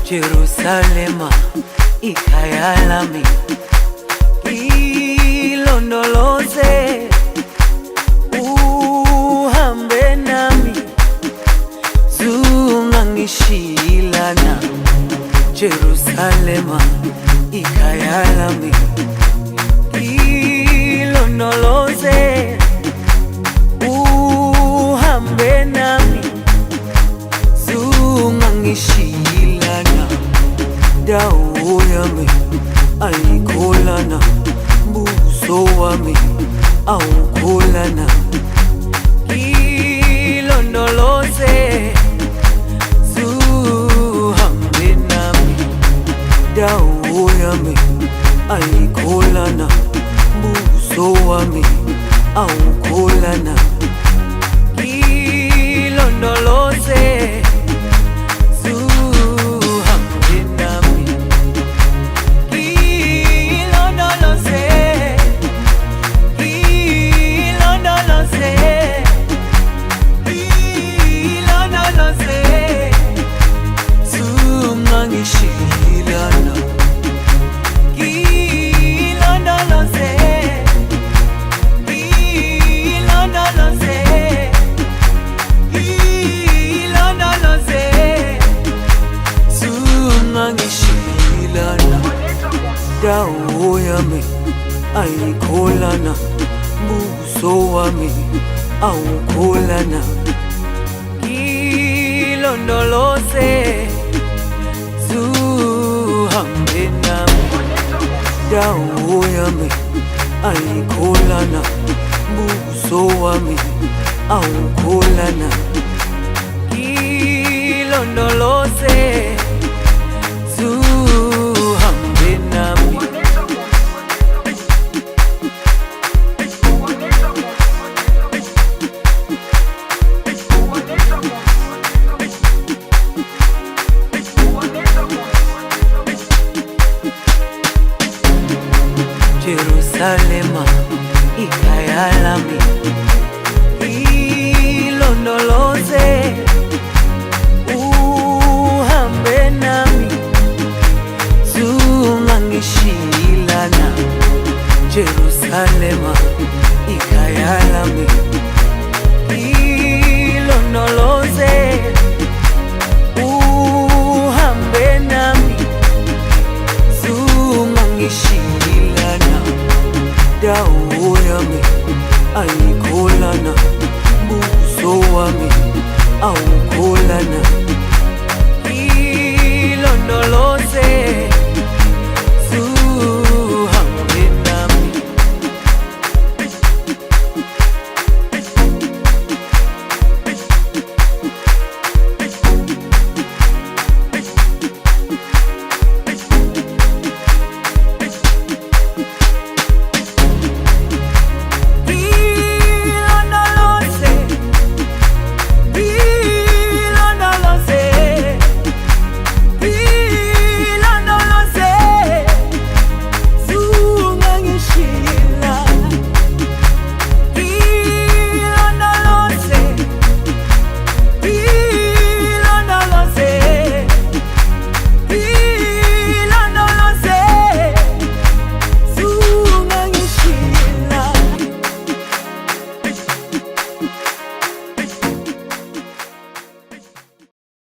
Jerusalema ikhaya lami, ilondoloze uhambe nami, zungangishilana. Jerusalema ikhaya lami, ilondoloze uhambe nami, zungangishilana. Dawo yami ayikholana, buso wami awukholana. Ilondoloze zuhambe nami, dawo yami ayikholana, buso wami awukholana. Ilondoloze dawo yami ayikholana, buso wami awukholana. Ilondoloze zuhambe nami, dawo yami ayikholana, buso wami awukholana. Ilondoloze zuhambe nami. Jerusalema ikhaya lami, ilondoloze uhambe nami, zungangishilana. Jerusalema ikhaya lami, ilondoloze uhambe nami, zungangishilana. Dawo yami ayikholana, buso wami awukholana. Ilondoloze